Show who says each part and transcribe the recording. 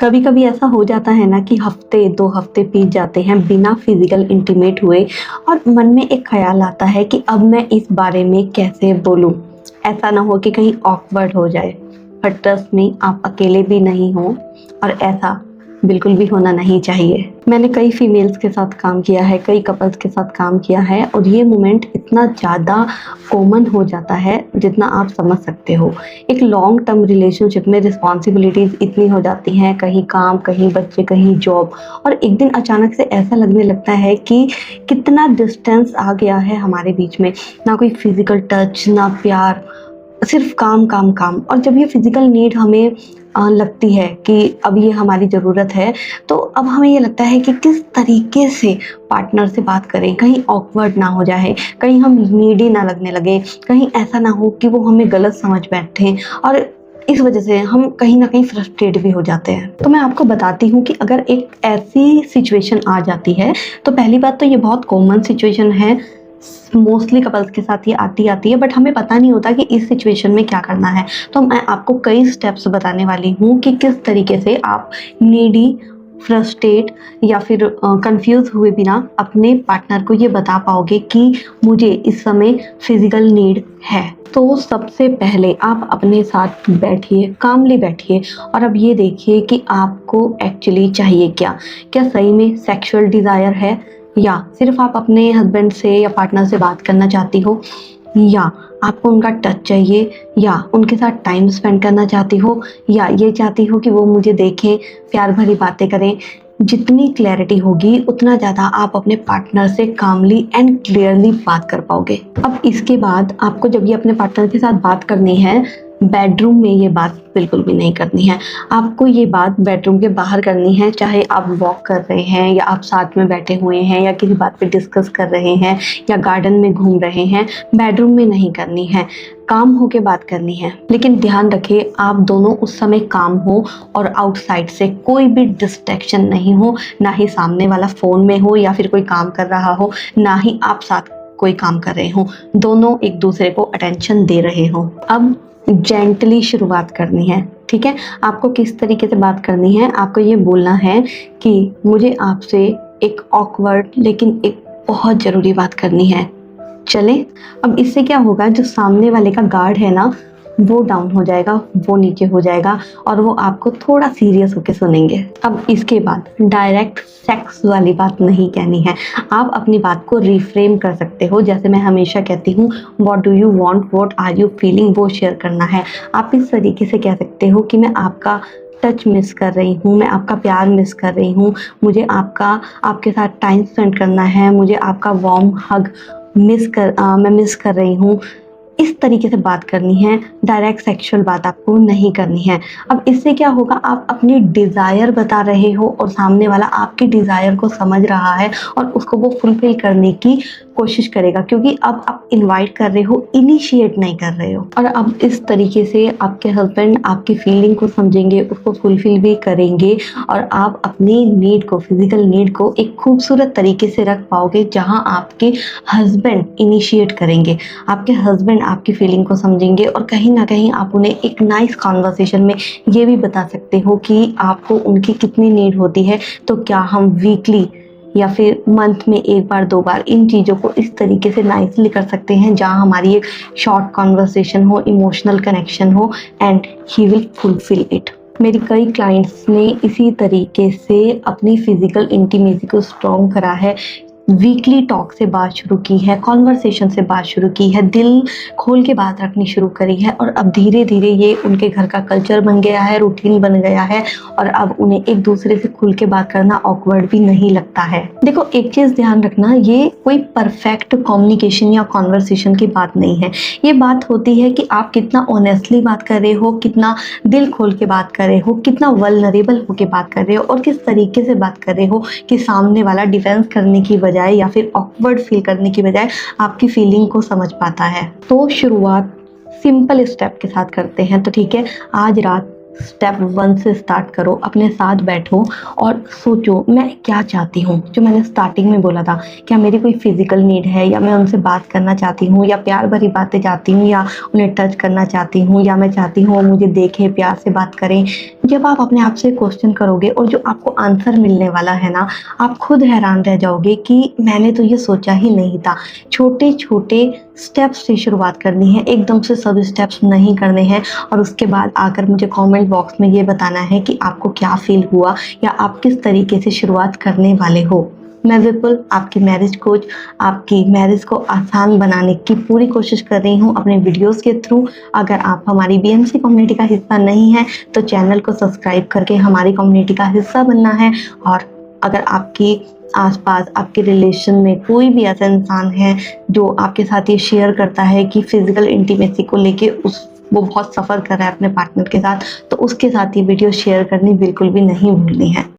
Speaker 1: कभी कभी ऐसा हो जाता है ना कि हफ्ते 2 हफ्ते बीत जाते हैं बिना फिजिकल इंटीमेट हुए और मन में एक ख्याल आता है कि अब मैं इस बारे में कैसे बोलूं। ऐसा ना हो कि कहीं ऑकवर्ड हो जाए। पर ट्रस्ट मी, आप अकेले भी नहीं हो और ऐसा बिल्कुल भी होना नहीं चाहिए। मैंने कई फीमेल्स के साथ काम किया है, कई कपल्स के साथ काम किया है और ये मोमेंट इतना ज़्यादा कॉमन हो जाता है जितना आप समझ सकते हो। एक लॉन्ग टर्म रिलेशनशिप में रिस्पॉन्सिबिलिटीज़ इतनी हो जाती हैं, कहीं काम, कहीं बच्चे, कहीं जॉब, और एक दिन अचानक से ऐसा लगने लगता है कि कितना डिस्टेंस आ गया है हमारे बीच में। ना कोई फिजिकल टच, ना प्यार, सिर्फ काम काम काम। और जब ये फिजिकल नीड हमें लगती है कि अब ये हमारी ज़रूरत है, तो अब हमें ये लगता है कि किस तरीके से पार्टनर से बात करें, कहीं ऑकवर्ड ना हो जाए, कहीं हम नीडी ना लगने लगे, कहीं ऐसा ना हो कि वो हमें गलत समझ बैठें और इस वजह से हम कहीं ना कहीं फ्रस्ट्रेट भी हो जाते हैं। तो मैं आपको बताती हूँ कि अगर एक ऐसी सिचुएशन आ जाती है तो पहली बात तो ये बहुत कॉमन सिचुएशन है, मोस्टली कपल्स के साथ ये आती है, बट हमें पता नहीं होता कि इस सिचुएशन में क्या करना है। तो मैं आपको कई स्टेप्स बताने वाली हूँ कि किस तरीके से आप नीडी, फ्रस्ट्रेट या फिर कंफ्यूज हुए बिना अपने पार्टनर को ये बता पाओगे कि मुझे इस समय फिजिकल नीड है। तो सबसे पहले आप अपने साथ बैठिए, कामली बैठिए और अब ये देखिए कि आपको एक्चुअली चाहिए क्या। क्या सही में सेक्सुअल डिज़ायर है, या सिर्फ आप अपने हस्बैंड से या पार्टनर से बात करना चाहती हो, या आपको उनका टच चाहिए, या उनके साथ टाइम स्पेंड करना चाहती हो, या ये चाहती हो कि वो मुझे देखें, प्यार भरी बातें करें। जितनी क्लैरिटी होगी उतना ज़्यादा आप अपने पार्टनर से कामली एंड क्लियरली बात कर पाओगे। अब इसके बाद आपको जब ये अपने पार्टनर के साथ बात करनी है, बेडरूम में ये बात बिल्कुल भी नहीं करनी है। आपको ये बात बेडरूम के बाहर करनी है, चाहे आप वॉक कर रहे हैं या आप साथ में बैठे हुए हैं या किसी बात पे डिस्कस कर रहे हैं या गार्डन में घूम रहे हैं। बेडरूम में नहीं करनी है, काम होके बात करनी है। लेकिन ध्यान रखें, आप दोनों उस समय काम हो और आउटसाइड से कोई भी डिस्ट्रैक्शन नहीं हो, ना ही सामने वाला फ़ोन में हो या फिर कोई काम कर रहा हो, ना ही आप साथ कोई काम कर रहे हो। दोनों एक दूसरे को अटेंशन दे रहे हो। अब जेंटली शुरुआत करनी है, ठीक है। आपको किस तरीके से बात करनी है, आपको ये बोलना है कि मुझे आपसे एक ऑकवर्ड लेकिन एक बहुत ज़रूरी बात करनी है, चले। अब इससे क्या होगा, जो सामने वाले का गार्ड है ना, वो डाउन हो जाएगा, वो नीचे हो जाएगा और वो आपको थोड़ा सीरियस होकर सुनेंगे। अब इसके बाद डायरेक्ट सेक्स वाली बात नहीं कहनी है, आप अपनी बात को रिफ्रेम कर सकते हो। जैसे मैं हमेशा कहती हूँ, what do you want, what are you feeling, वो शेयर करना है। आप इस तरीके से कह सकते हो कि मैं आपका टच मिस कर रही हूँ, मैं आपका प्यार मिस कर रही हूँ, मुझे आपके साथ टाइम स्पेंड करना है, मुझे आपका वार्म हग मैं मिस कर रही हूँ। इस तरीके से बात करनी है, डायरेक्ट सेक्सुअल बात आपको नहीं करनी है। अब इससे क्या होगा, आप अपनी डिज़ायर बता रहे हो और सामने वाला आपकी डिज़ायर को समझ रहा है और उसको वो फुलफिल करने की कोशिश करेगा, क्योंकि अब आप इनवाइट कर रहे हो, इनिशिएट नहीं कर रहे हो। और अब इस तरीके से आपके हस्बैंड आपकी फीलिंग को समझेंगे, उसको फुलफिल भी करेंगे और आप अपनी नीड को, फिजिकल नीड को एक खूबसूरत तरीके से रख पाओगे, जहां आपके हस्बैंड इनिशिएट करेंगे, आपके हस्बैंड आपकी फीलिंग को समझेंगे और कहीं ना कहीं आप उन्हें एक नाइस कॉन्वर्सेशन में ये भी बता सकते हो कि आपको उनकी कितनी नीड होती है। तो क्या हम वीकली या फिर मंथ में 1 बार 2 बार इन चीज़ों को इस तरीके से नाइसली कर सकते हैं, जहां हमारी एक शॉर्ट कॉन्वर्सेशन हो, इमोशनल कनेक्शन हो and he will fulfil it. मेरी कई क्लाइंट्स ने इसी तरीके से अपनी फिजिकल इंटीमेसी को स्ट्रॉन्ग करा है। वीकली टॉक से बात शुरू की है, कॉन्वर्सेशन से बात शुरू की है, दिल खोल के बात रखनी शुरू करी है और अब धीरे धीरे ये उनके घर का कल्चर बन गया है, रूटीन बन गया है और अब उन्हें एक दूसरे से खुल के बात करना ऑकवर्ड भी नहीं लगता है। देखो, एक चीज़ ध्यान रखना, ये कोई परफेक्ट कम्युनिकेशन या कॉन्वर्सेशन की बात नहीं है। ये बात होती है कि आप कितना ऑनेस्टली बात कर रहे हो, कितना दिल खोल के बात कर रहे हो, कितना वल्नरेबल होके बात कर रहे हो और किस तरीके से बात कर रहे हो कि सामने वाला डिफेंस करने की बजाय या फिर ऑकवर्ड फील करने की बजाय आपकी फीलिंग को समझ पाता है। तो शुरुआत सिंपल स्टेप के साथ करते हैं। तो ठीक है, आज रात स्टेप 1 से स्टार्ट करो, अपने साथ बैठो और सोचो मैं क्या चाहती हूँ। जो मैंने स्टार्टिंग में बोला था, क्या मेरी कोई फिजिकल नीड है, या मैं उनसे बात करना चाहती हूँ, या प्यार भरी बातें चाहती हूँ, या उन्हें टच करना चाहती हूँ, या मैं चाहती हूँ वो मुझे देखें, प्यार से बात करें। जब आप अपने आप से क्वेश्चन करोगे और जो आपको आंसर मिलने वाला है ना, आप खुद हैरान रह जाओगे कि मैंने तो ये सोचा ही नहीं था। छोटे-छोटे स्टेप्स से शुरुआत करनी है, एकदम से सब स्टेप्स नहीं करने हैं और उसके बाद आकर मुझे कमेंट बॉक्स में ये बताना है कि आपको क्या फ़ील हुआ या आप किस तरीके से शुरुआत करने वाले हो। मैं विपुल, आपकी मैरिज कोच, आपकी मैरिज को आसान बनाने की पूरी कोशिश कर रही हूँ अपने वीडियोस के थ्रू। अगर आप हमारी बीएमसी कम्युनिटी का हिस्सा नहीं हैं, तो चैनल को सब्सक्राइब करके हमारी कम्युनिटी का हिस्सा बनना है। और अगर आपकी आस-पास आपके रिलेशन में कोई भी ऐसा इंसान है जो आपके साथ ये शेयर करता है कि फिज़िकल इंटीमेसी को लेके वो बहुत सफ़र कर रहा है अपने पार्टनर के साथ, तो उसके साथ ये वीडियो शेयर करनी बिल्कुल भी नहीं भूलनी है।